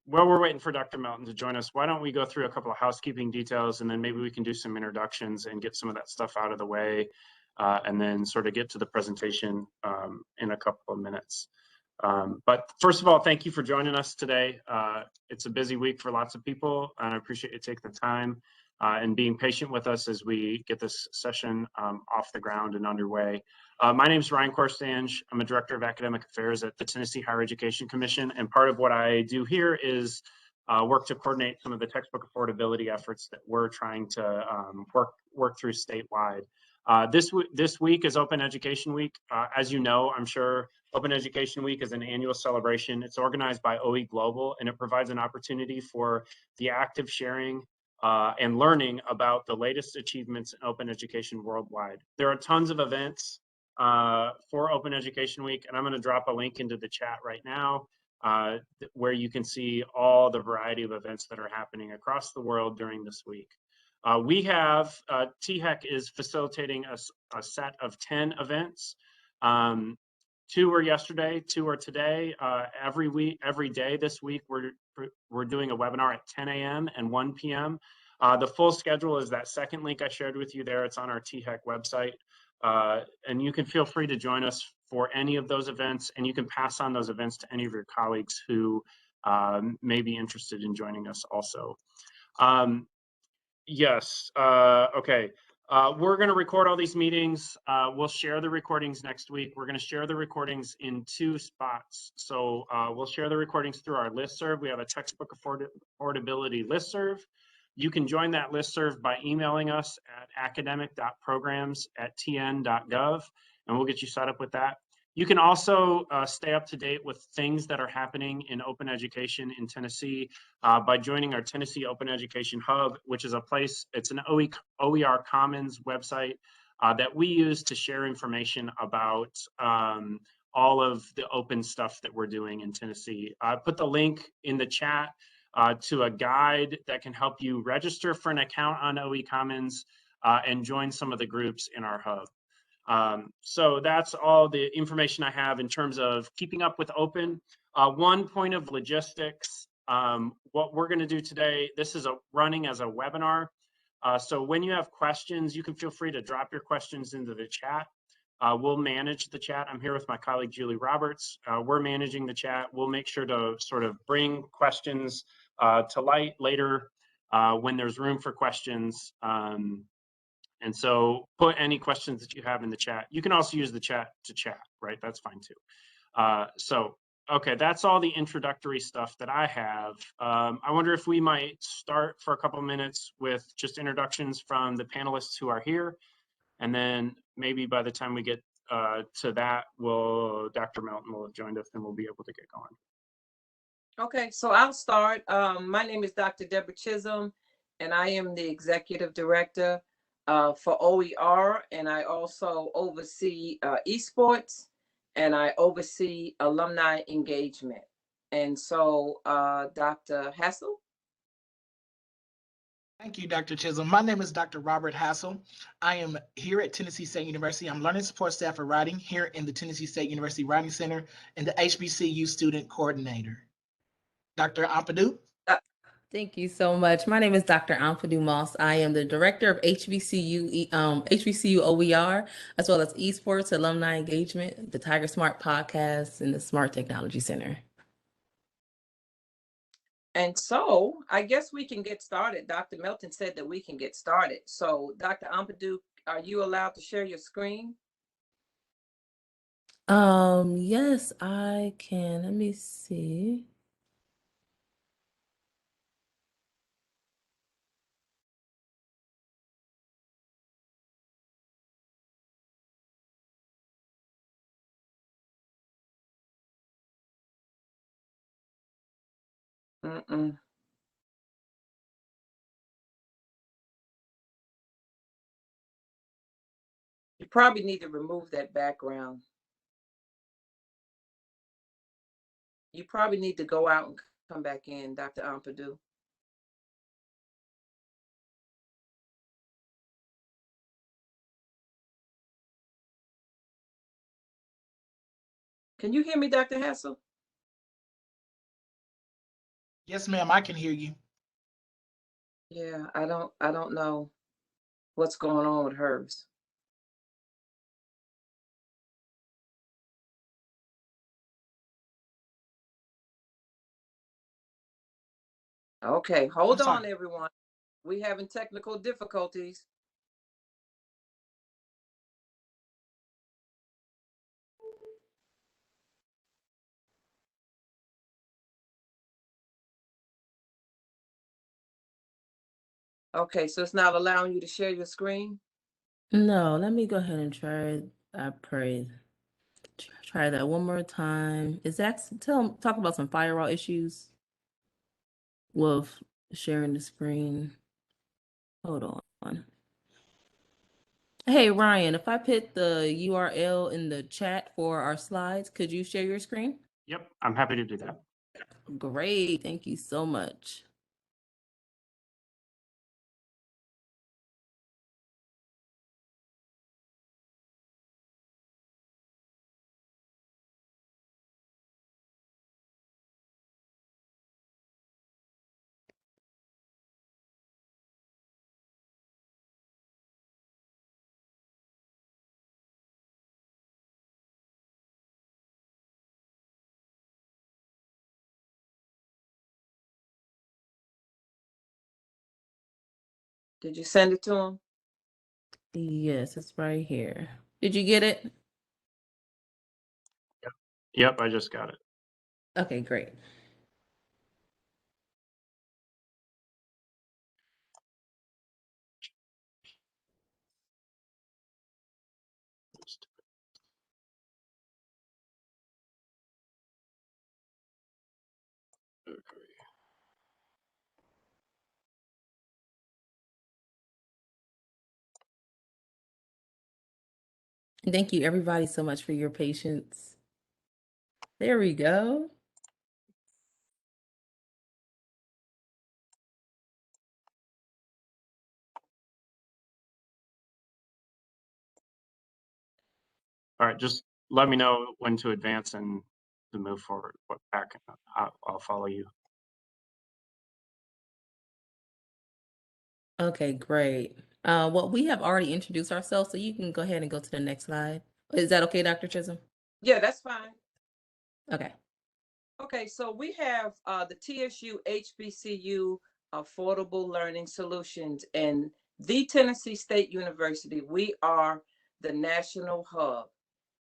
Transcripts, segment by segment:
while we're waiting for Dr. Melton to join us, why don't we go through a couple of housekeeping details, and then maybe we can do some introductions and get some of that stuff out of the way, and then sort of get to the presentation in a couple of minutes. But first of all, thank you for joining us today. It's a busy week for lots of people, and I appreciate you taking the time and being patient with us as we get this session off the ground and underway. My name is Ryan Korstange. I'm a Director of Academic Affairs at the Tennessee Higher Education Commission, and part of what I do here is work to coordinate some of the textbook affordability efforts that we're trying to work through statewide. This week is Open Education Week. As you know, I'm sure Open Education Week is an annual celebration. It's organized by OE Global, and it provides an opportunity for the active sharing and learning about the latest achievements in open education worldwide. There are tons of events for Open Education Week, and I'm going to drop a link into the chat right now where you can see all the variety of events that are happening across the world during this week. We have, THEC is facilitating a set of 10 events. 2 were yesterday, 2 are today. Every day this week, we're doing a webinar at 10 a.m. and 1 p.m. The full schedule is that second link I shared with you there. It's on our THEC website. And you can feel free to join us for any of those events, and you can pass on those events to any of your colleagues who may be interested in joining us also. Yes, okay. We're going to record all these meetings. We'll share the recordings next week. We're going to share the recordings in 2 spots. So we'll share the recordings through our listserv. We have a textbook affordability listserv. You can join that listserv by emailing us at academic.programs@tn.gov, and we'll get you set up with that. You can also stay up to date with things that are happening in open education in Tennessee by joining our Tennessee Open Education Hub, which is it's an OER Commons website that we use to share information about all of the open stuff that we're doing in Tennessee. I put the link in the chat to a guide that can help you register for an account on OE Commons and join some of the groups in our hub. So that's all the information I have in terms of keeping up with open. One point of logistics, what we're going to do today, this is running as a webinar. So when you have questions, you can feel free to drop your questions into the chat. We'll manage the chat. I'm here with my colleague, Julie Roberts. We're managing the chat. We'll make sure to sort of bring questions to light later when there's room for questions. And so put any questions that you have in the chat. You can also use the chat to chat, right? That's fine too. So, okay, that's all the introductory stuff that I have. I wonder if we might start for a couple of minutes with just introductions from the panelists who are here. And then maybe by the time we get to that, Dr. Melton will have joined us and we'll be able to get going. Okay, so I'll start. My name is Dr. Deborah Chisom, and I am the Executive Director for OER, and I also oversee esports, and I oversee alumni engagement. And so, Dr. Hassell. Thank you, Dr. Chisom. My name is Dr. Robert Hassell. I am here at Tennessee State University. I'm learning support staff for writing here in the Tennessee State University Writing Center and the HBCU student coordinator. Dr. Ampadu. Thank you so much. My name is Dr. Ampadu Moss. I am the director of HBCU OER, as well as esports, alumni engagement, the Tiger Smart podcast, and the Smart Technology Center. And so I guess we can get started. Dr. Melton said that we can get started. So Dr. Ampadu, are you allowed to share your screen? Yes, I can. Let me see. Mm-mm. You probably need to remove that background. You probably need to go out and come back in, Dr. Ampadu. Can you hear me, Dr. Hassell? Yes, ma'am, I can hear you. Yeah, I don't know what's going on with hers. Okay, hold on, everyone. We having technical difficulties. Okay, so it's not allowing you to share your screen? No, let me go ahead and try it. I pray. Try that one more time. Is that talk about some firewall issues with sharing the screen? Hold on. Hey Ryan, if I put the URL in the chat for our slides, could you share your screen? Yep, I'm happy to do that. Great, thank you so much. Did you send it to him? Yes, it's right here. Did you get it? Yep, I just got it. Okay, great. Thank you everybody so much for your patience. There we go. All right, just let me know when to advance and to move forward. What back? I'll follow you. Okay, great. Well, we have already introduced ourselves, so you can go ahead and go to the next slide. Is that okay, Dr. Chisom? Yeah, that's fine. Okay. Okay, so we have the TSU HBCU Affordable Learning Solutions and the Tennessee State University. We are the national hub.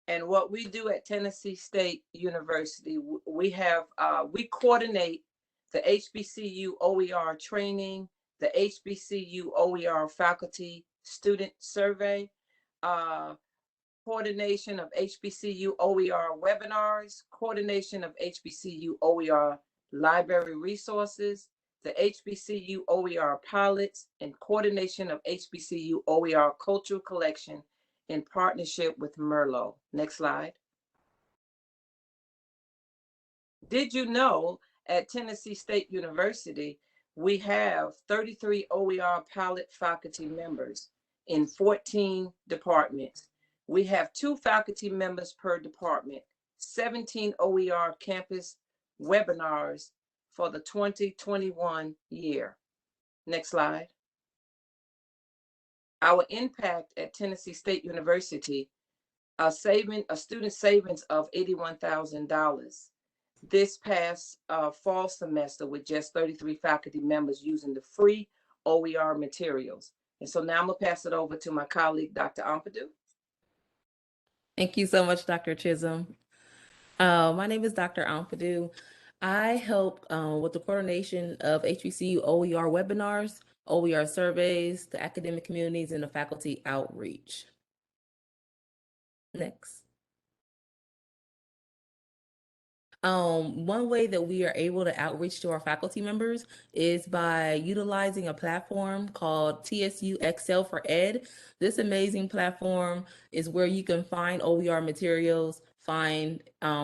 And what we do at Tennessee State University, we coordinate the HBCU OER training, the HBCU OER faculty student survey, coordination of HBCU OER webinars, coordination of HBCU OER library resources, the HBCU OER pilots, and coordination of HBCU OER cultural collection in partnership with Merlot. Next slide. Did you know at Tennessee State University, we have 33 OER pilot faculty members in 14 departments. We have 2 faculty members per department, 17 OER campus webinars for the 2021 year. Next slide. Our impact at Tennessee State University, a student savings of $81,000 this past fall semester with just 33 faculty members using the free OER materials. And so now I'm gonna pass it over to my colleague, Dr. Ampadu. Thank you so much, Dr. Chisom. My name is Dr. Ampadu. I help with the coordination of HBCU OER webinars, OER surveys, the academic communities, and the faculty outreach. Next. One way that we are able to outreach to our faculty members is by utilizing a platform called TSU Excel for Ed. This amazing platform is where you can find OER materials, find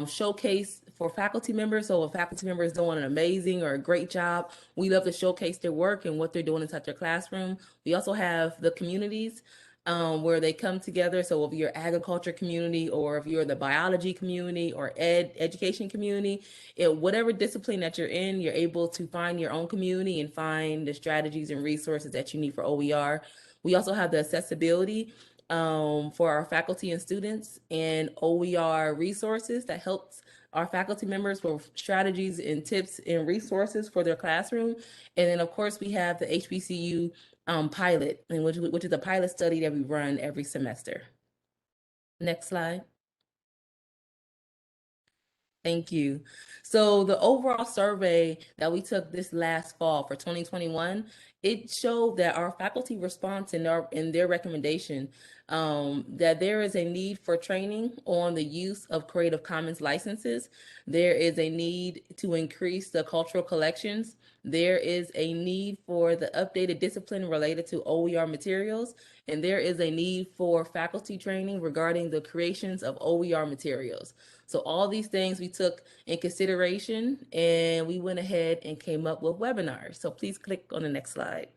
showcase for faculty members. So if faculty member is doing an amazing or a great job, we love to showcase their work and what they're doing inside their classroom. We also have the communities where they come together. So if you're agriculture community, or if you're the biology community or education community, whatever discipline that you're in, you're able to find your own community and find the strategies and resources that you need for OER. We also have the accessibility for our faculty and students, and OER resources that helps our faculty members with strategies and tips and resources for their classroom. And then of course we have the HBCU pilot, and which is a pilot study that we run every semester. Next slide. Thank you. So the overall survey that we took this last fall for 2021, it showed that our faculty response in their recommendation that there is a need for training on the use of Creative Commons licenses. There is a need to increase the cultural collections. There is a need for the updated discipline related to OER materials, and there is a need for faculty training regarding the creations of OER materials. So all these things we took in consideration, and we went ahead and came up with webinars. So please click on the next slide.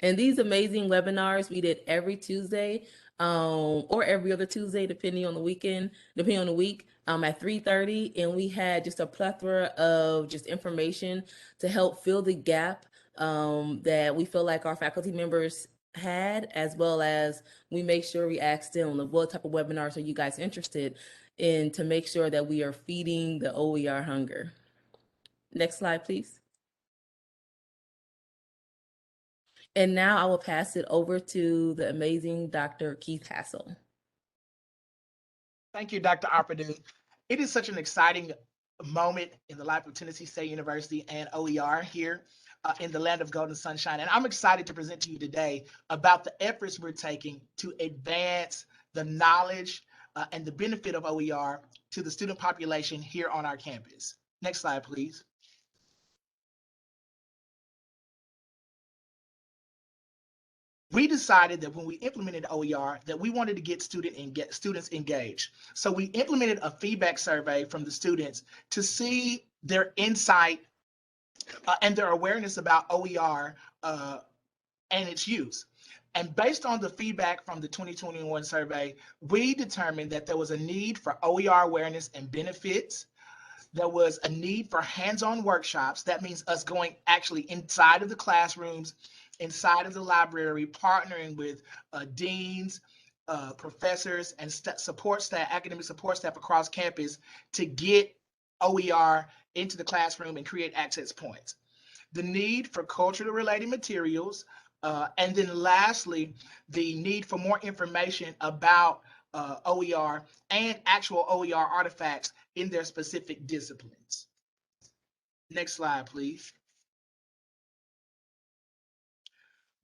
And these amazing webinars we did every Tuesday or every other Tuesday, depending on the week, at 3:30. And we had just a plethora of just information to help fill the gap that we feel like our faculty members had, as well as we make sure we ask them what type of webinars are you guys interested in, to make sure that we are feeding the OER hunger. Next slide, please. And now I will pass it over to the amazing Dr. Keith Hassell. Thank you, Dr. Ampadu. It is such an exciting moment in the life of Tennessee State University and OER here in the land of golden sunshine. And I'm excited to present to you today about the efforts we're taking to advance the knowledge and the benefit of OER to the student population here on our campus. Next slide, please. We decided that when we implemented OER that we wanted to get students engaged. So we implemented a feedback survey from the students to see their insight and their awareness about OER and its use. And based on the feedback from the 2021 survey, we determined that there was a need for OER awareness and benefits. There was a need for hands-on workshops. That means us going actually inside of the classrooms, inside of the library, partnering with deans, professors, and support staff, academic support staff across campus to get OER into the classroom and create access points. The need for culturally related materials, and then lastly, the need for more information about OER and actual OER artifacts in their specific disciplines. Next slide, please.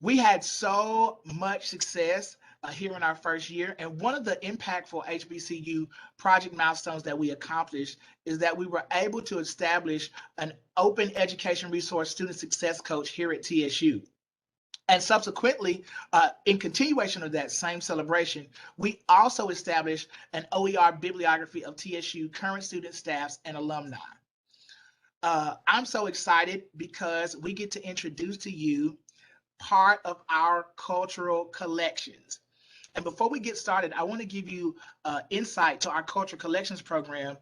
We had so much success here in our first year, and one of the impactful HBCU project milestones that we accomplished is that we were able to establish an open education resource student success coach here at TSU. And subsequently, in continuation of that same celebration, we also established an OER bibliography of TSU current student, staffs, and alumni. I'm so excited because we get to introduce to you part of our cultural collections. And before we get started, I want to give you insight to our cultural collections program,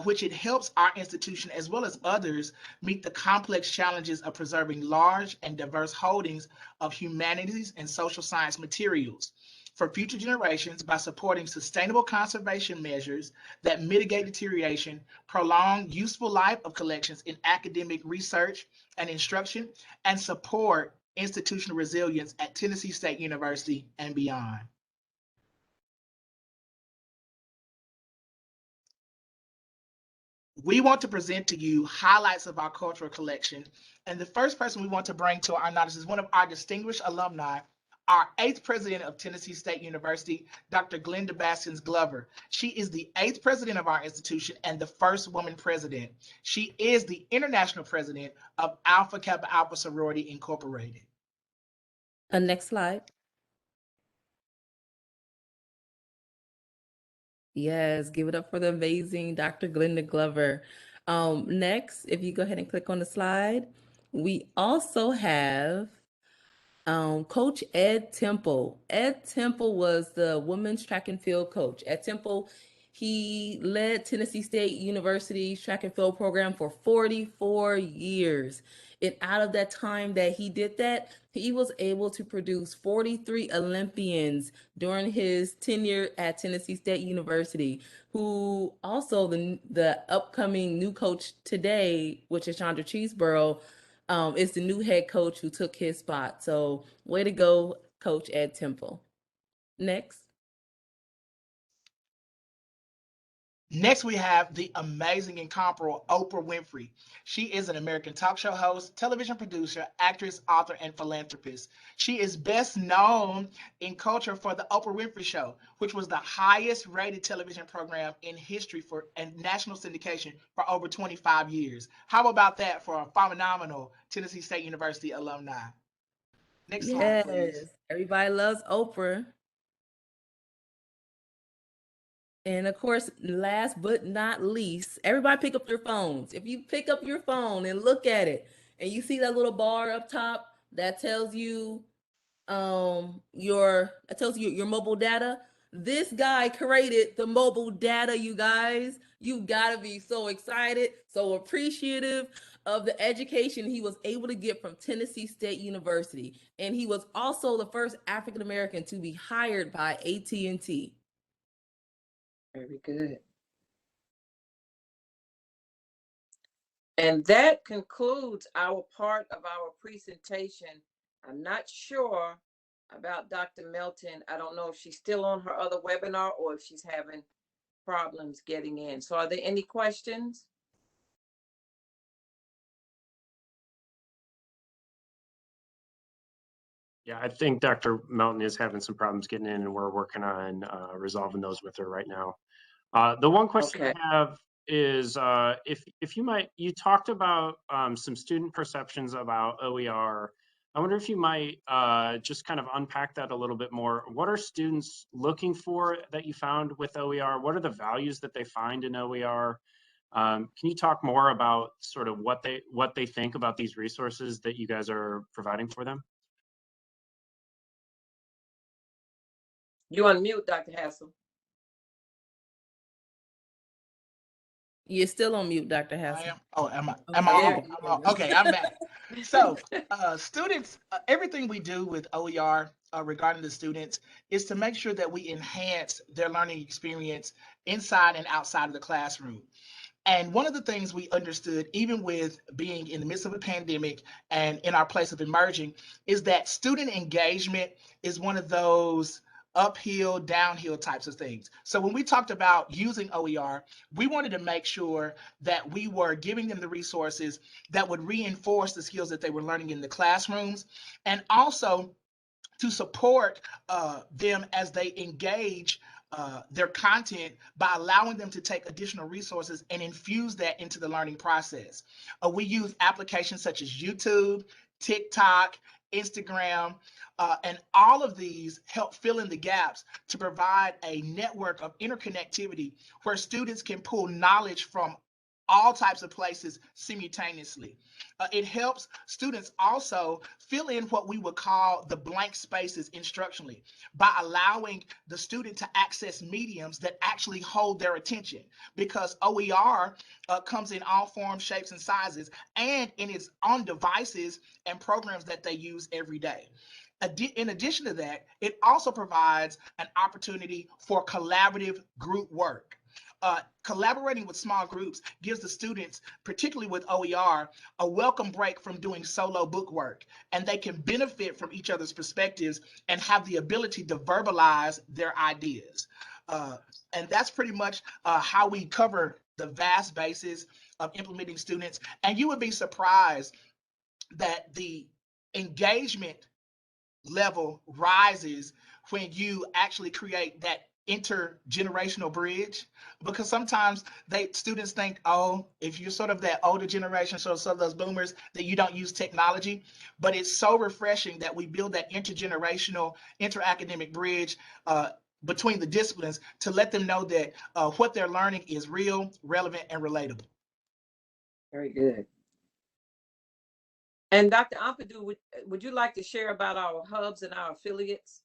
which it helps our institution as well as others meet the complex challenges of preserving large and diverse holdings of humanities and social science materials for future generations by supporting sustainable conservation measures that mitigate deterioration, prolong useful life of collections in academic research and instruction, and support institutional resilience at Tennessee State University and beyond. We want to present to you highlights of our cultural collection. And the first person we want to bring to our notice is one of our distinguished alumni, our 8th president of Tennessee State University, Dr. Glenda Baskins Glover. She is the 8th president of our institution and the first woman president. She is the international president of Alpha Kappa Alpha Sorority Incorporated. Next slide. Yes, give it up for the amazing Dr. Glenda Glover. Next, if you go ahead and click on the slide, we also have Coach Ed Temple. Ed Temple was the women's track and field coach. Ed Temple, he led Tennessee State University's track and field program for 44 years. And out of that time that he did that, he was able to produce 43 Olympians during his tenure at Tennessee State University, who also the upcoming new coach today, which is Chandra Cheeseborough, is the new head coach who took his spot. So way to go, Coach Ed Temple. Next. Next, we have the amazing, incomparable Oprah Winfrey. She is an American talk show host, television producer, actress, author, and philanthropist. She is best known in culture for the Oprah Winfrey Show, which was the highest rated television program in history and national syndication for over 25 years. How about that for a phenomenal Tennessee State University alumni? Next slide, please. Everybody loves Oprah. And of course, last but not least, everybody pick up their phones. If you pick up your phone and look at it and you see that little bar up top that tells you your mobile data, this guy created the mobile data, you guys. You gotta be so excited, so appreciative of the education he was able to get from Tennessee State University. And he was also the first African American to be hired by AT&T. Very good. And that concludes our part of our presentation. I'm not sure about Dr. Melton. I don't know if she's still on her other webinar or if she's having problems getting in. So are there any questions? Yeah, I think Dr. Melton is having some problems getting in, and we're working on resolving those with her right now. The one question I have is if you might, you talked about some student perceptions about OER. I wonder if you might just kind of unpack that a little bit more. What are students looking for that you found with OER? What are the values that they find in OER? Can you talk more about sort of what they think about these resources that you guys are providing for them? You on mute, Dr. Hassell. You're still on mute, Dr. Hassell. I am. Oh, am I? Okay, Am I on? Okay, I'm back. So, students, everything we do with OER regarding the students is to make sure that we enhance their learning experience inside and outside of the classroom. And one of the things we understood, even with being in the midst of a pandemic and in our place of emerging, is that student engagement is one of those uphill, downhill types of things. So when we talked about using OER, we wanted to make sure that we were giving them the resources that would reinforce the skills that they were learning in the classrooms, and also to support them as they engage their content by allowing them to take additional resources and infuse that into the learning process. We use applications such as YouTube, TikTok, Instagram, and all of these help fill in the gaps to provide a network of interconnectivity where students can pull knowledge from all types of places simultaneously. It helps students also fill in what we would call the blank spaces instructionally by allowing the student to access mediums that actually hold their attention, because OER comes in all forms, shapes, and sizes, and in its own devices and programs that they use every day. In addition to that, it also provides an opportunity for collaborative group work. Collaborating with small groups gives the students, particularly with OER, a welcome break from doing solo book work, and they can benefit from each other's perspectives and have the ability to verbalize their ideas. And that's pretty much how we cover the vast basis of implementing students. And you would be surprised that the engagement level rises when you actually create that intergenerational bridge, because sometimes students think, oh, if you're sort of that older generation, sort of those boomers, that you don't use technology. But it's so refreshing that we build that intergenerational, interacademic bridge between the disciplines to let them know that what they're learning is real, relevant, and relatable. Very good. And Dr. Ampadu, would you like to share about our hubs and our affiliates?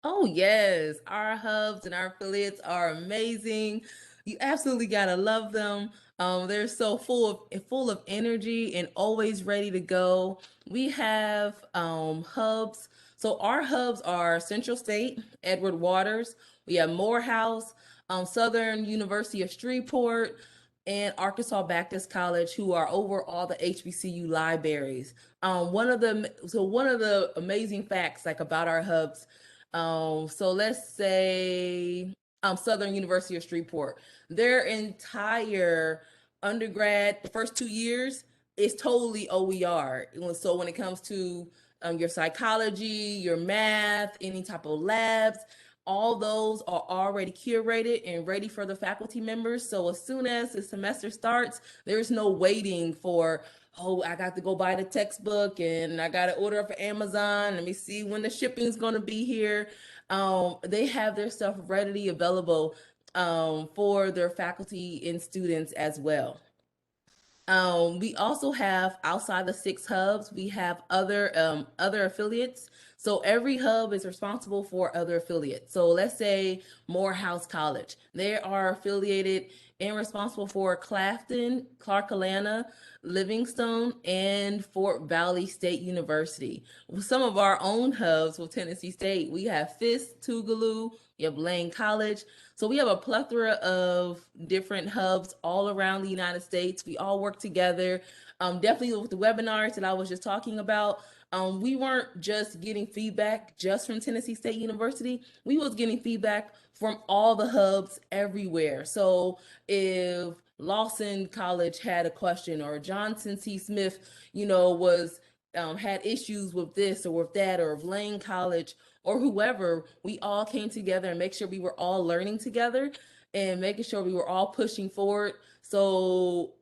Oh, yes. Our hubs and our affiliates are amazing. You absolutely gotta love them. They're so full of energy and always ready to go. We have hubs. So our hubs are Central State, Edward Waters. We have Morehouse, Southern University of Shreveport, and Arkansas Baptist College, who are over all the HBCU libraries. One of the amazing facts like about our hubs. So let's say Southern University of Shreveport, their entire undergrad, the first 2 years is totally OER. So when it comes to your psychology, your math, any type of labs, all those are already curated and ready for the faculty members. So as soon as the semester starts, there's no waiting for, oh, I got to go buy the textbook and I got to order it for Amazon. Let me see when the shipping is going to be here. They have their stuff readily available for their faculty and students as well. We also have outside the 6 hubs, we have other affiliates. So every hub is responsible for other affiliates. So let's say Morehouse College, they are affiliated and responsible for Clafton, Clark-Atlanta, Livingstone, and Fort Valley State University. With some of our own hubs with Tennessee State, we have Fisk, Tougaloo, you have Lane College. So we have a plethora of different hubs all around the United States. We all work together. Definitely with the webinars that I was just talking about, we weren't just getting feedback just from Tennessee State University. We was getting feedback from all the hubs everywhere. So if Lawson College had a question, or Johnson C. Smith, was had issues with this or with that, or if Lane College or whoever, we all came together and make sure we were all learning together and making sure we were all pushing forward. So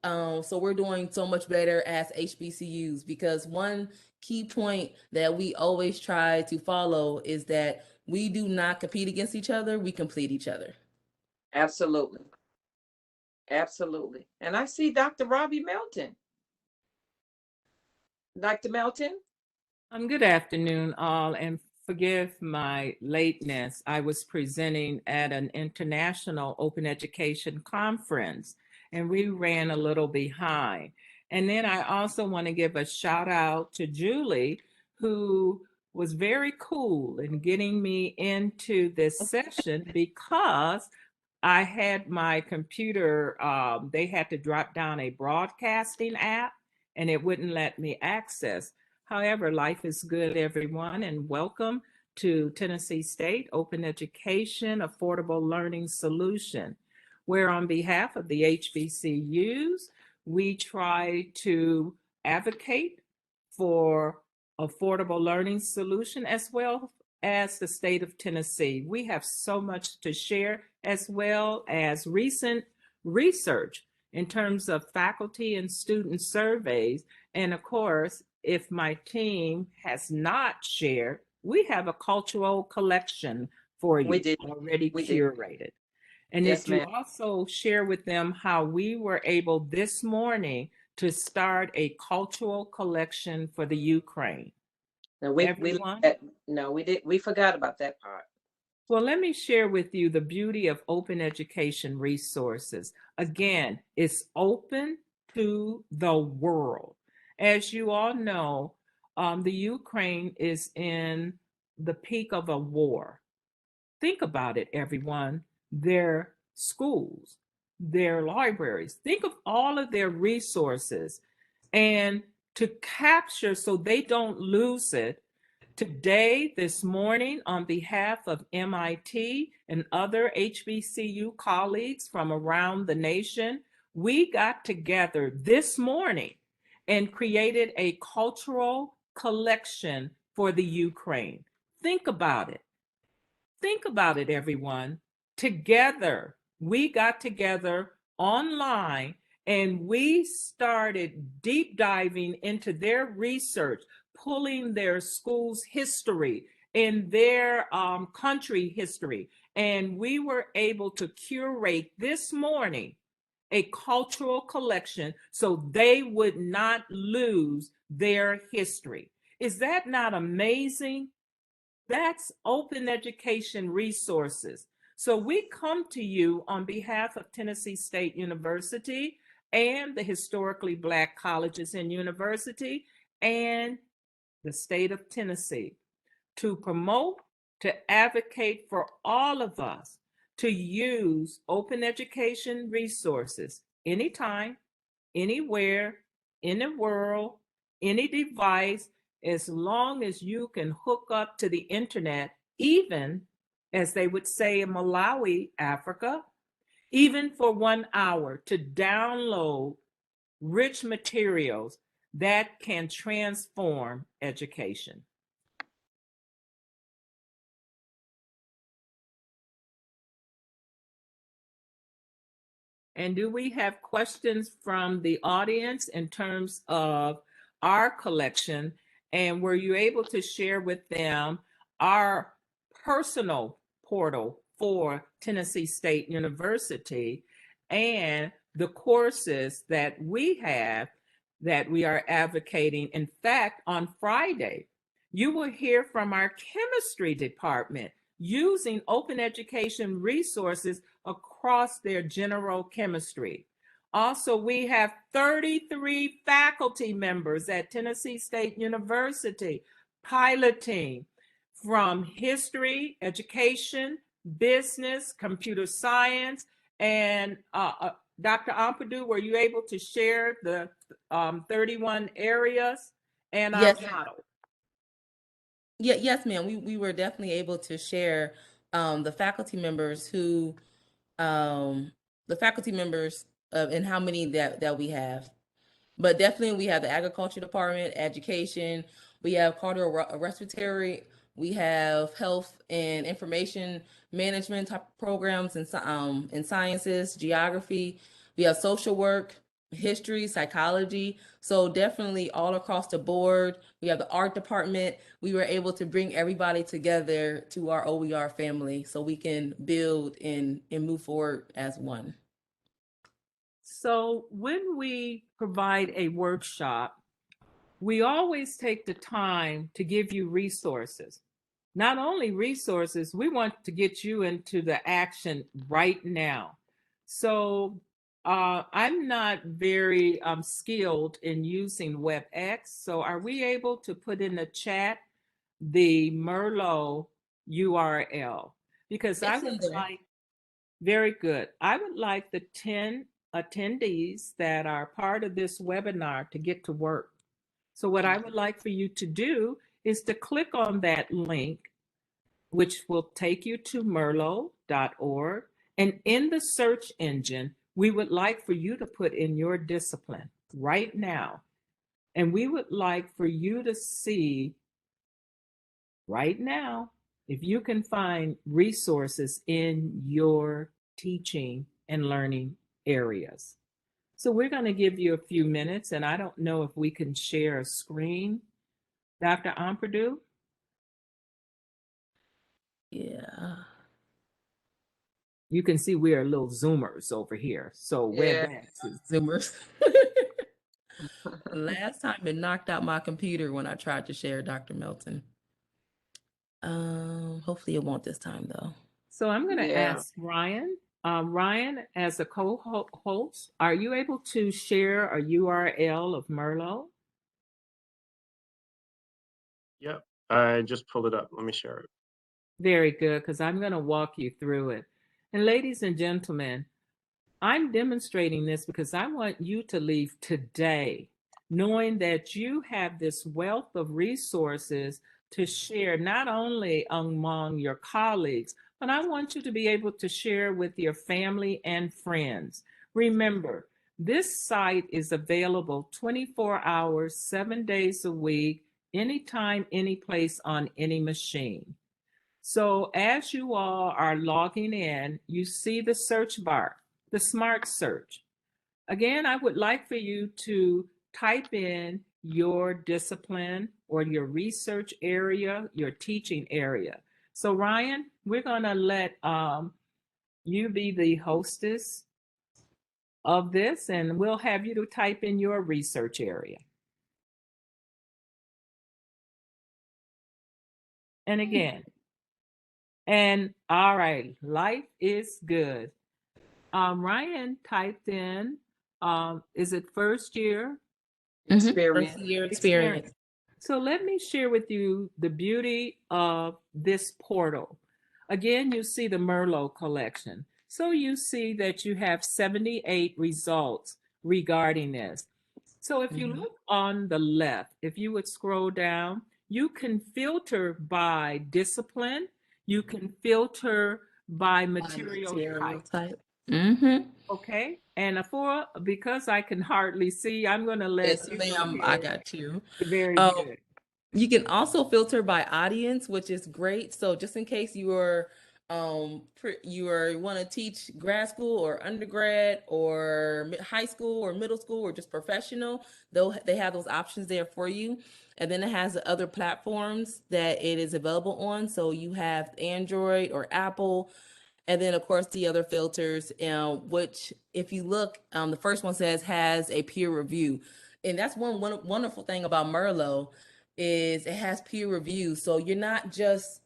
we're doing so much better as HBCUs, because one key point that we always try to follow is that we do not compete against each other, we complete each other. Absolutely. Absolutely. And I see Dr. Robbie Melton. Dr. Melton? Good afternoon, all, and forgive my lateness. I was presenting at an international open education conference, and we ran a little behind. And then I also want to give a shout out to Julie, who was very cool in getting me into this session, because I had my computer, they had to drop down a broadcasting app and it wouldn't let me access. However, life is good, everyone, and welcome to Tennessee State Open Education Affordable Learning Solution, where on behalf of the HBCUs, we try to advocate for affordable learning solution as well as the state of Tennessee. We have so much to share, as well as recent research in terms of faculty and student surveys. And of course, if my team has not shared, we have a cultural collection for you already curated. And yes, if you also share with them how we were able this morning to start a cultural collection for the Ukraine. No, we forgot about that part. Well, let me share with you the beauty of open education resources. Again, it's open to the world. As you all know, the Ukraine is in the peak of a war. Think about it, everyone. Their schools, their libraries, think of all of their resources, and to capture so they don't lose it. Today, this morning, on behalf of MIT and other HBCU colleagues from around the nation, we got together this morning and created a cultural collection for the Ukraine. Think about it. Think about it, everyone. Together, we got together online and we started deep diving into their research, pulling their school's history and their country history. And we were able to curate this morning a cultural collection so they would not lose their history. Is that not amazing? That's open education resources. So we come to you on behalf of Tennessee State University and the historically Black colleges and university and the state of Tennessee to promote, to advocate for all of us to use open education resources anytime, anywhere, in the world, any device, as long as you can hook up to the internet, even as they would say in Malawi, Africa, even for 1 hour to download rich materials that can transform education. And do we have questions from the audience in terms of our collection? And were you able to share with them our personal portal for Tennessee State University and the courses that we have that we are advocating? In fact, on Friday, you will hear from our chemistry department using open education resources across their general chemistry. Also, we have 33 faculty members at Tennessee State University piloting from history, education, business, computer science, and Dr. Ampadu, were you able to share the 31 areas and our model? Yeah, yes, ma'am. We were definitely able to share the faculty members who and how many that we have. But definitely we have the agriculture department, education, we have cardiorespiratory, we have health and information management type programs and sciences, geography, we have social work, history, psychology. So definitely all across the board. We have the art department. We were able to bring everybody together to our OER family so we can build and move forward as one. So when we provide a workshop, we always take the time to give you resources. Not only resources, we want to get you into the action right now. So I'm not very skilled in using WebEx. So are we able to put in the chat the Merlot URL? Because I would like, very good. I would like the 10 attendees that are part of this webinar to get to work. So what I would like for you to do is to click on that link, which will take you to merlot.org. And in the search engine, we would like for you to put in your discipline right now. And we would like for you to see right now if you can find resources in your teaching and learning areas. So we're going to give you a few minutes, and I don't know if we can share a screen. Dr. Ampadu? Yeah. You can see we are little Zoomers over here. So Yeah. WebEx is Zoomers. Last time it knocked out my computer when I tried to share Dr. Melton. Hopefully it won't this time though. So I'm going to ask Ryan. Ryan, as a co-host, are you able to share a URL of Merlot? Yep, I just pulled it up. Let me share it. Very good, because I'm going to walk you through it. And ladies and gentlemen, I'm demonstrating this because I want you to leave today knowing that you have this wealth of resources to share not only among your colleagues, but I want you to be able to share with your family and friends. Remember, this site is available 24 hours, 7 days a week, anytime, any place on any machine. So as you all are logging in, you see the search bar, the smart search. Again, I would like for you to type in your discipline or your research area, your teaching area. So Ryan, we're going to let you be the hostess of this, and we'll have you to type in your research area. and again. And all right, life is good. Ryan typed in, is it first year? Experience. First year experience. So let me share with you the beauty of this portal. Again, you see the Merlot collection. So you see that you have 78 results regarding this. So if you look on the left, if you would scroll down, you can filter by discipline. You can filter by material type. Mm-hmm. Okay. And because I can hardly see, I'm going to let Yes, you ma'am. go I ahead. got you. Very good. You can also filter by audience, which is great. So just in case you are want to teach grad school or undergrad or high school or middle school or just professional, they have those options there for you. And then it has the other platforms that it is available on. So you have Android or Apple. And then, of course, the other filters, which if you look, the first one has a peer review. And that's one wonderful thing about Merlot is it has peer review. So you're not just,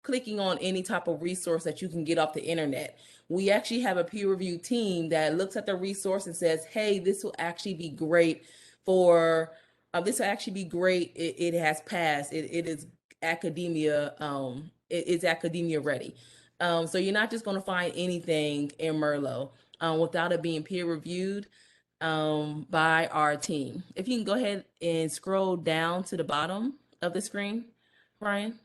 clicking on any type of resource that you can get off the internet. We actually have a peer review team that looks at the resource and says, hey, this will actually be great It has passed. It is academia. It's academia ready. So you're not just going to find anything in Merlot without it being peer reviewed by our team. If you can go ahead and scroll down to the bottom of the screen, Brian.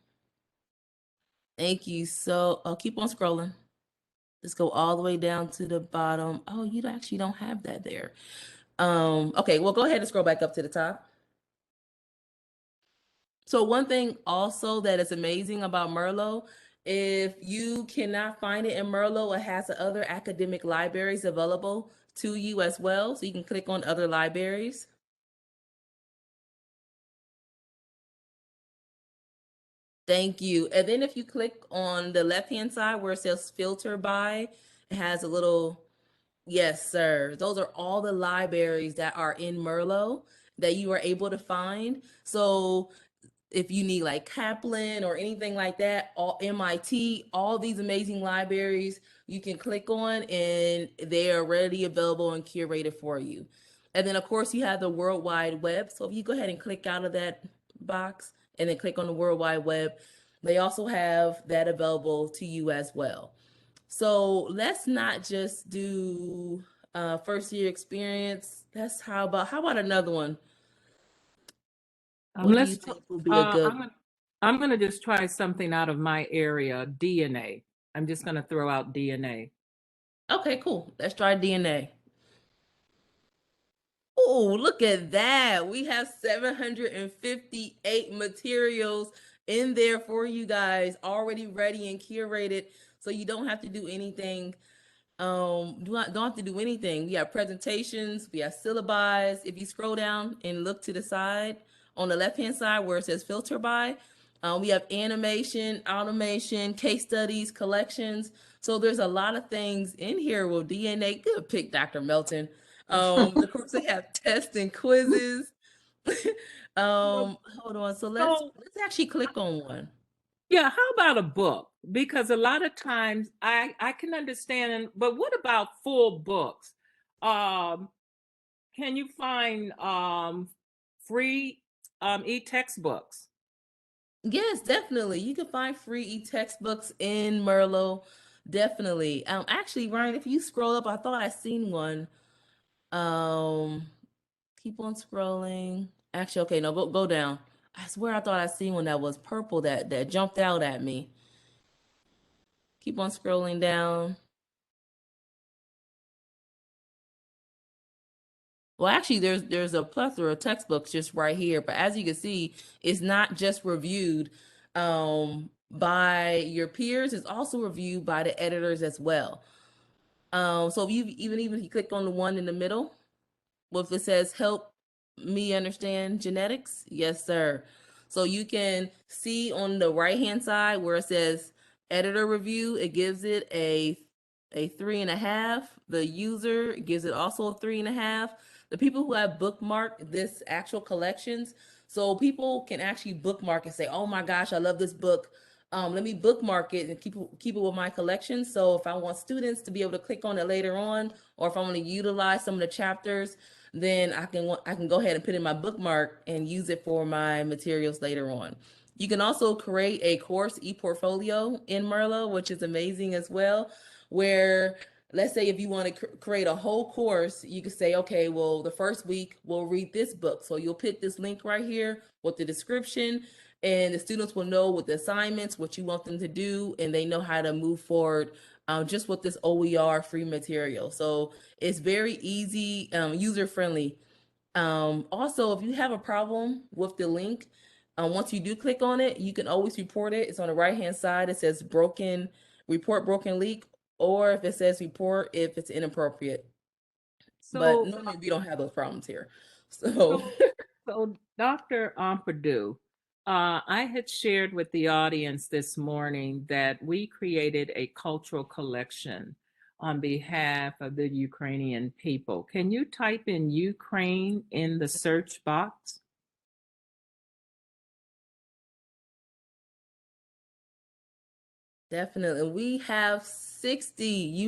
Thank you. So I'll keep on scrolling. Let's go all the way down to the bottom. Oh, you actually don't have that there. Okay, well, go ahead and scroll back up to the top. So one thing also that is amazing about Merlot, if you cannot find it in Merlot, it has other academic libraries available to you as well. So you can click on other libraries. Thank you. And then if you click on the left-hand side where it says filter by, it has a little, yes, sir. Those are all the libraries that are in Merlot that you are able to find. So if you need like Kaplan or anything like that, all MIT, all these amazing libraries you can click on and they are readily available and curated for you. And then of course you have the World Wide Web. So if you go ahead and click out of that box and then click on the World Wide Web, they also have that available to you as well. So let's not just do first year experience. How about another one? What do you think would be a good one? I'm going to just try something out of my area, DNA. I'm just going to throw out DNA. Okay, cool. Let's try DNA. Oh, look at that. We have 758 materials in there for you guys, already ready and curated. So you don't have to do anything. Don't have to do anything. We have presentations, we have syllabi. If you scroll down and look to the side, on the left-hand side where it says filter by, we have animation, automation, case studies, collections. So there's a lot of things in here with DNA. Good pick, Dr. Melton. Of course, they have tests and quizzes. Hold on. So let's actually click on one. Yeah, how about a book? Because a lot of times I can understand, but what about full books? Can you find free e-textbooks? Yes, definitely. You can find free e-textbooks in Merlot. Definitely. Actually, Ryan, if you scroll up, I thought I seen one. Keep on scrolling. Actually, okay, no, go down. I swear I thought I seen one that was purple that jumped out at me. Keep on scrolling down. Well, actually, there's a plethora of textbooks just right here, but as you can see, it's not just reviewed by your peers; it's also reviewed by the editors as well. So if you click on the one in the middle, if it says "Help me understand genetics," yes, sir. So you can see on the right-hand side where it says editor review, it gives it a 3.5. The user gives it also a 3.5. The people who have bookmarked this actual collections, So people can actually bookmark and say, oh my gosh, I love this book. Let me bookmark it and keep it with my collection. So if I want students to be able to click on it later on, or if I want to utilize some of the chapters, then I can go ahead and put in my bookmark and use it for my materials later on. You can also create a course e-portfolio in Merlot, which is amazing as well, where let's say if you want to create a whole course, you can say, okay, well, the first week we'll read this book. So you'll put this link right here with the description, and the students will know with the assignments what you want them to do, and they know how to move forward just with this OER free material. So it's very easy, user-friendly. Also, if you have a problem with the link, once you do click on it, you can always report it. It's on the right-hand side. It says report broken link, or if it says report if it's inappropriate. But normally we don't have those problems here. So Dr. Ampadu, I had shared with the audience this morning that we created a cultural collection on behalf of the Ukrainian people. Can you type in Ukraine in the search box? Definitely. We have 60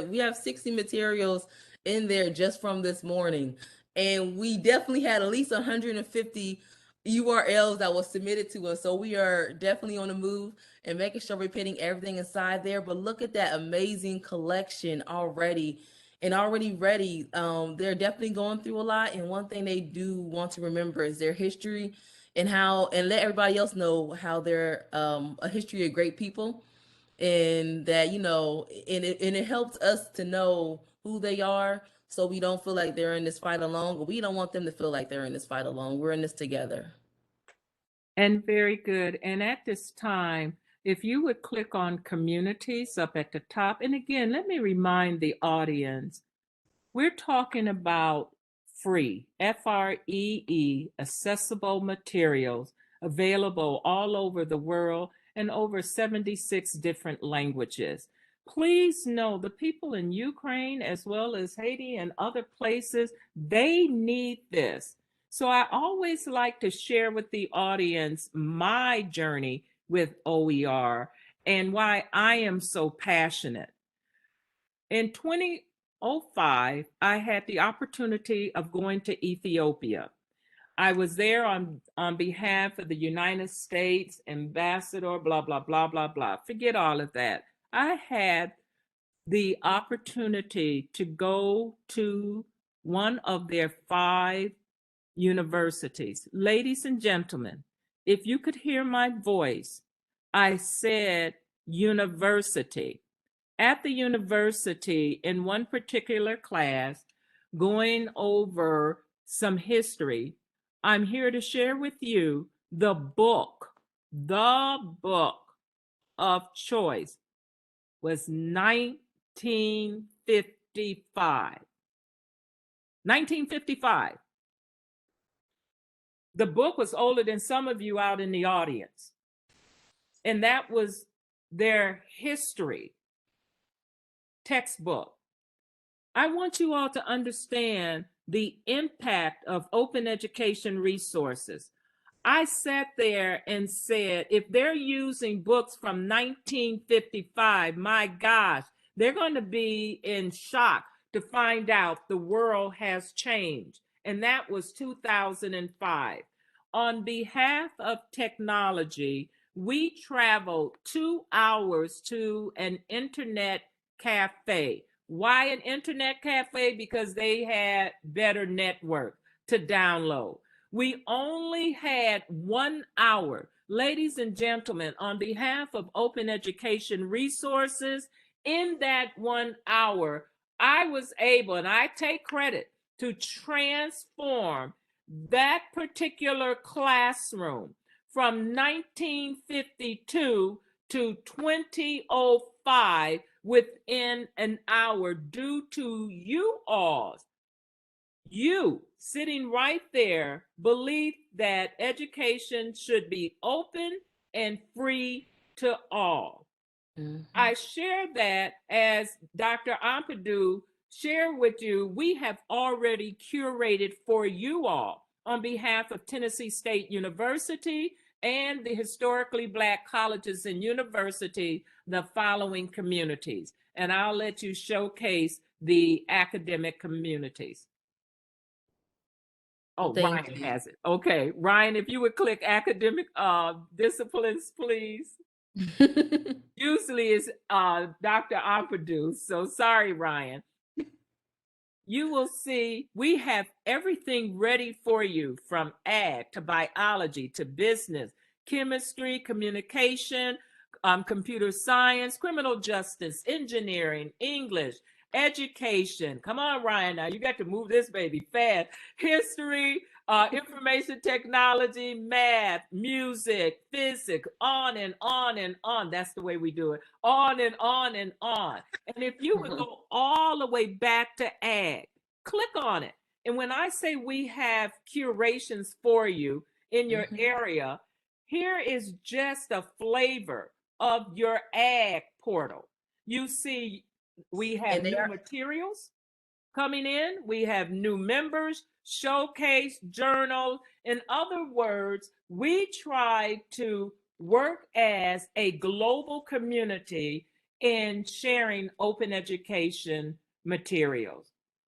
we have 60 materials in there just from this morning. And we definitely had at least 150 URLs that was submitted to us. So we are definitely on the move and making sure we're putting everything inside there. But look at that amazing collection already and already ready. They're definitely going through a lot. And one thing they do want to remember is their history and let everybody else know how they're a history of great people. And that, and it helps us to know who they are, so we don't feel like they're in this fight alone, but we don't want them to feel like they're in this fight alone. We're in this together. And very good. And at this time, if you would click on communities up at the top, and again, let me remind the audience, we're talking about free, FREE, accessible materials available all over the world in over 76 different languages. Please know the people in Ukraine, as well as Haiti and other places, they need this. So I always like to share with the audience my journey with OER and why I am so passionate. In 2005, I had the opportunity of going to Ethiopia. I was there on behalf of the United States ambassador, blah, blah, blah, blah, blah. Forget all of that. I had the opportunity to go to one of their 5 universities. Ladies and gentlemen, if you could hear my voice, I said university. At the university, in one particular class, going over some history, I'm here to share with you the book of choice was 1955. 1955. The book was older than some of you out in the audience. And that was their history textbook. I want you all to understand the impact of open education resources. I sat there and said, if they're using books from 1955, my gosh, they're going to be in shock to find out the world has changed. And that was 2005. On behalf of technology, we traveled 2 hours to an internet cafe. Why an internet cafe? Because they had better network to download. We only had 1 hour. Ladies and gentlemen, on behalf of Open Education Resources, in that 1 hour, I was able, and I take credit, to transform that particular classroom from 1952 to 2005 within an hour due to you all's. You sitting right there believe that education should be open and free to all. Mm-hmm. I share that as Dr. Ampadu shared with you, we have already curated for you all on behalf of Tennessee State University and the historically Black colleges and universities, the following communities. And I'll let you showcase the academic communities. Oh, Thank Ryan you. has it. Okay, Ryan, if you would click academic disciplines, please. Usually it's Dr. Ampadu, so sorry, Ryan. You will see we have everything ready for you, from ag to biology to business, chemistry, communication, computer science, criminal justice, engineering, English, education. Come on, Ryan, now you got to move this baby fast. History, information technology, math, music, physics, on and on and on. That's the way we do it. On and on and on. And if you would go all the way back to ag, click on it. And when I say we have curations for you in your area, here is just a flavor of your ag portal. You see, we have new materials coming in. We have new members, showcase, journal. In other words, we try to work as a global community in sharing open education materials.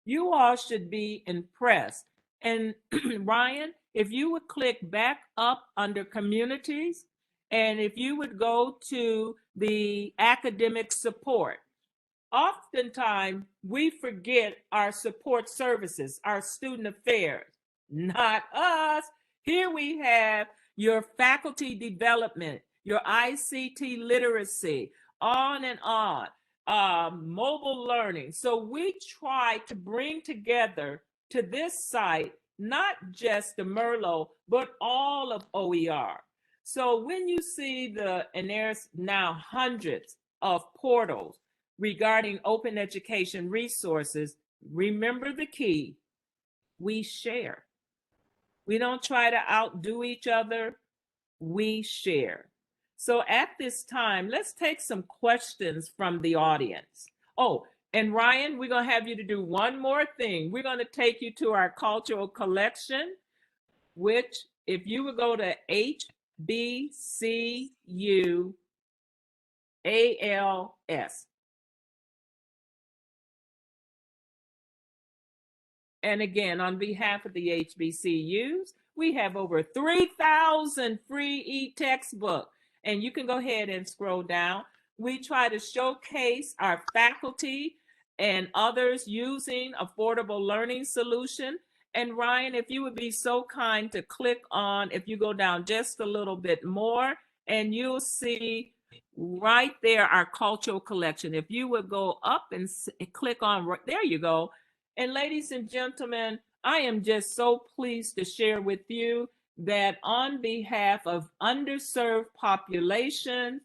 You all should be impressed. And Ryan, if you would click back up under communities, and if you would go to the academic support, oftentimes we forget our support services, our student affairs. Not us. Here we have your faculty development, your ICT literacy, on and on, mobile learning. So we try to bring together to this site not just the Merlot, but all of OER. So when you see and there's now hundreds of portals regarding open education resources, remember the key: we share. We don't try to outdo each other, we share. So at this time, let's take some questions from the audience. Oh, and Ryan, we're going to have you to do one more thing. We're going to take you to our cultural collection, which, if you would go to HBCU ALS. And again, on behalf of the HBCUs, we have over 3,000 free e-textbooks. And you can go ahead and scroll down. We try to showcase our faculty and others using affordable learning solution. And Ryan, if you would be so kind to click on, if you go down just a little bit more, and you'll see right there our cultural collection. If you would go up and click on, there you go. And ladies and gentlemen, I am just so pleased to share with you that on behalf of underserved populations,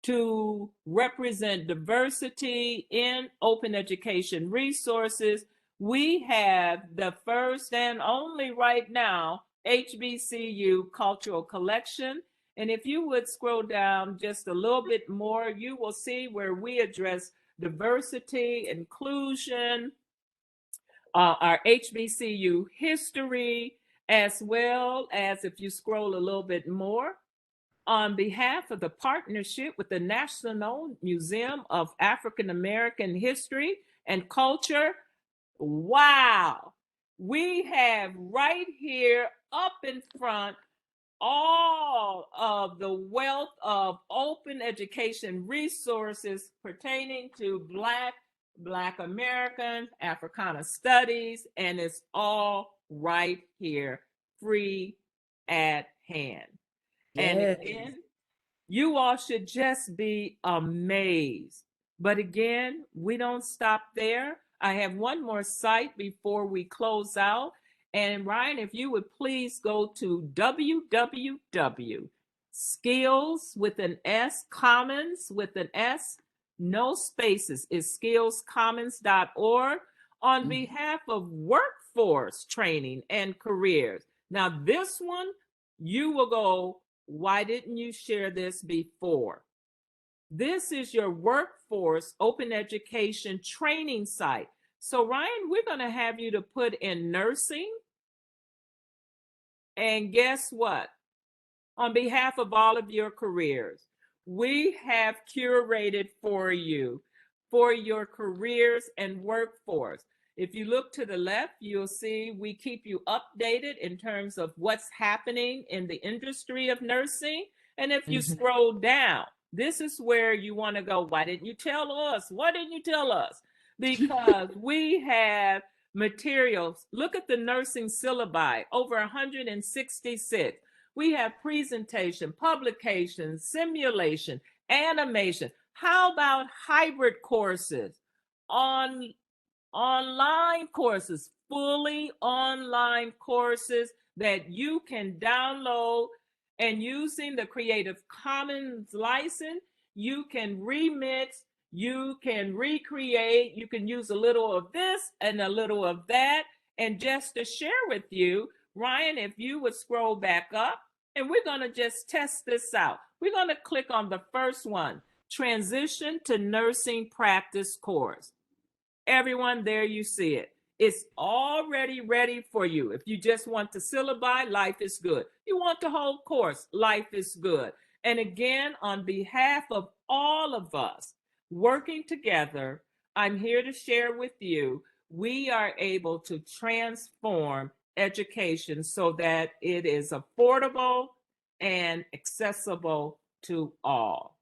to represent diversity in open education resources, we have the first and only right now HBCU Cultural Collection. And if you would scroll down just a little bit more, you will see where we address diversity, inclusion, our HBCU history, as well as, if you scroll a little bit more, on behalf of the partnership with the National Museum of African American History and Culture. Wow, we have right here up in front all of the wealth of open education resources pertaining to Black American, Africana studies, and it's all right here, free at hand. Yes. And again, you all should just be amazed. But again, we don't stop there. I have one more site before we close out. And Ryan, if you would please go to www.skills with an S, commons with an S, no spaces, is skillscommons.org on behalf of workforce training and careers. Now this one, you will go, why didn't you share this before? This is your workforce open education training site. So Ryan, we're going to have you to put in nursing, And guess what? On behalf of all of your careers, we have curated for you for your careers and workforce. If you look to the left, you'll see we keep you updated in terms of what's happening in the industry of nursing. And if you scroll down, this is where you want to go. Why didn't you tell us? Why didn't you tell us? Because we have materials. Look at the nursing syllabi, over 166. We have presentation, publication, simulation, animation. How about hybrid courses, online courses, fully online courses that you can download, and using the Creative Commons license, you can remix, you can recreate, you can use a little of this and a little of that. And just to share with you, Ryan, if you would scroll back up, and we're going to just test this out. We're going to click on the first one, Transition to Nursing Practice course. Everyone, there you see it. It's already ready for you. If you just want the syllabi, life is good. You want the whole course, life is good. And again, on behalf of all of us working together, I'm here to share with you, we are able to transform education so that it is affordable and accessible to all.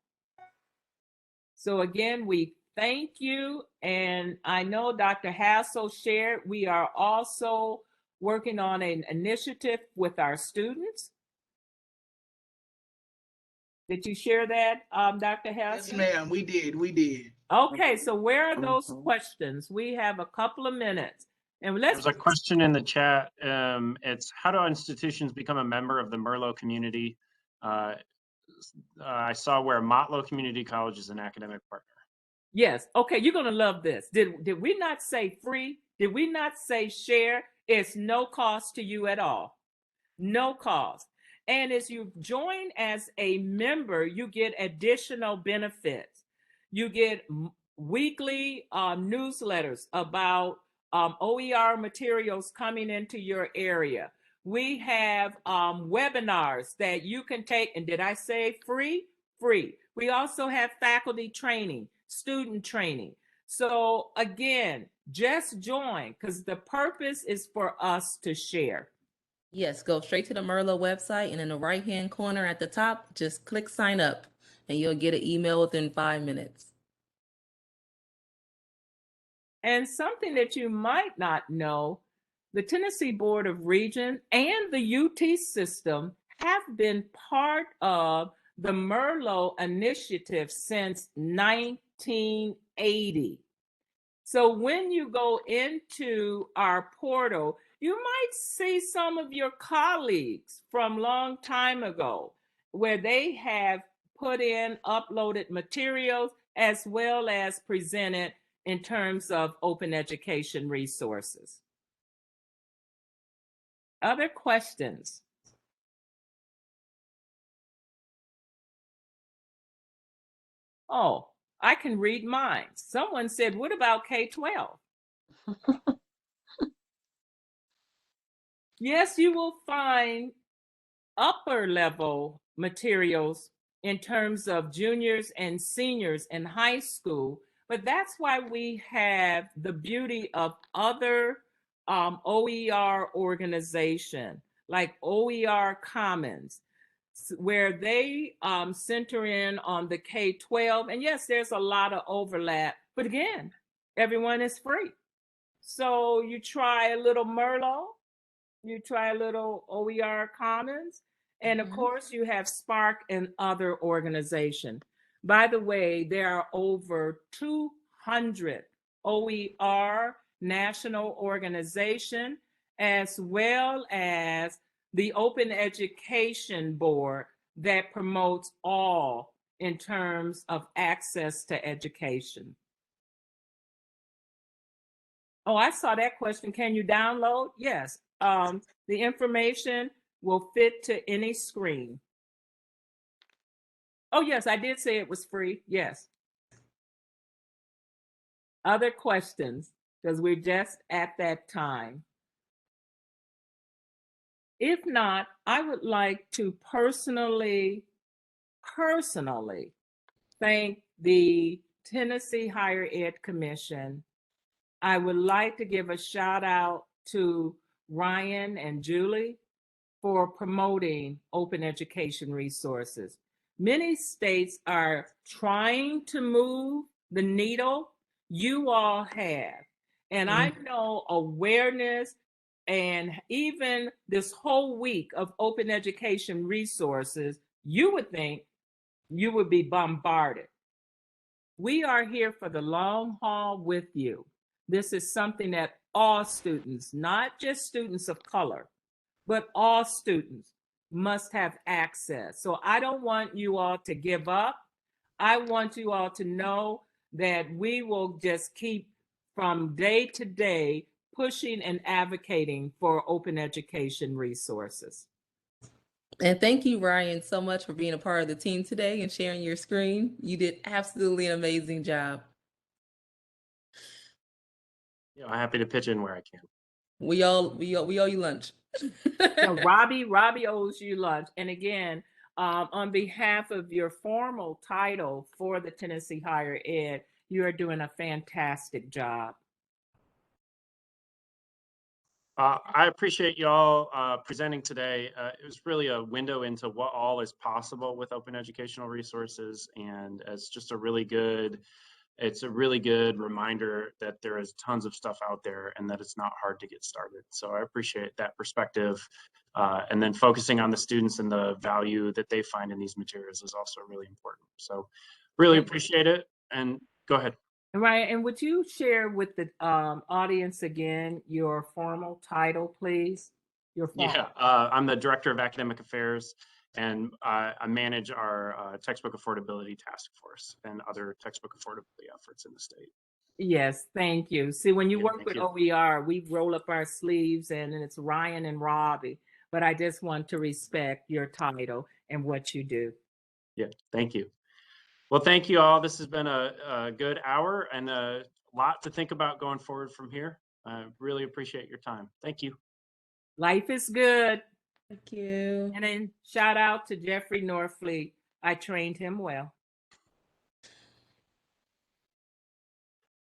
So again, we thank you. And I know Dr. Hassell shared, we are also working on an initiative with our students. Did you share that, Dr. Hassell? Yes, ma'am, we did. Okay, so where are those questions? We have a couple of minutes. And there's a question in the chat. It's how do institutions become a member of the Merlot community? I saw where Motlow Community College is an academic partner. Yes. Okay, you're going to love this. Did we not say free? Did we not say share? It's no cost to you at all. No cost. And as you join as a member, you get additional benefits. You get weekly newsletters about OER materials coming into your area. We have webinars that you can take. And did I say free? Free. We also have faculty training, student training. So again, just join, because the purpose is for us to share. Yes, go straight to the Merlot website, and in the right-hand corner at the top, just click sign up, and you'll get an email within 5 minutes. And something that you might not know, the Tennessee Board of Regents and the UT system have been part of the Merlot initiative since 1980. So when you go into our portal, you might see some of your colleagues from long time ago where they have put in uploaded materials as well as presented in terms of open education resources. Other questions? Oh, I can read mine. Someone said, what about K-12? Yes, you will find upper level materials in terms of juniors and seniors in high school, but that's why we have the beauty of other OER organization like OER Commons, where they center in on the K-12. And yes, there's a lot of overlap, but again, everyone is free. So you try a little Merlot, you try a little OER Commons, and of course you have Spark and other organizations. By the way, there are over 200 OER national organization, as well as the Open Education Board that promotes all in terms of access to education. Oh, I saw that question. Can you download? Yes. The information will fit to any screen. Oh, yes, I did say it was free. Yes. Other questions? Because we're just at that time. If not, I would like to personally thank the Tennessee Higher Ed Commission. I would like to give a shout out to Ryan and Julie for promoting open education resources. Many states are trying to move the needle. You all have. And I know awareness and even this whole week of open education resources, you would think you would be bombarded. We are here for the long haul with you. This is something that all students, not just students of color, but all students must have access. So I don't want you all to give up. I want you all to know that we will just keep from day to day pushing and advocating for open education resources. And thank you, Ryan, so much for being a part of the team today and sharing your screen. You did absolutely an amazing job. You know, I'm happy to pitch in where I can. We owe you lunch. So Robbie owes you lunch. And again, on behalf of your formal title for the Tennessee Higher Ed, you are doing a fantastic job. I appreciate y'all presenting today. It was really a window into what all is possible with open educational resources, and it's just a really good reminder that there is tons of stuff out there and that it's not hard to get started. So I appreciate that perspective. And then focusing on the students and the value that they find in these materials is also really important. So really appreciate it. And go ahead. Right, and would you share with the audience again your formal title, please? I'm the Director of Academic Affairs, and I manage our textbook affordability task force and other textbook affordability efforts in the state. Yes, thank you. See, when you work with OER, we roll up our sleeves and it's Ryan and Robbie, but I just want to respect your title and what you do. Yeah, thank you. Well, thank you all. This has been a good hour and a lot to think about going forward from here. I really appreciate your time. Thank you. Life is good. Thank you. And then shout out to Jeffrey Norfleet. I trained him well.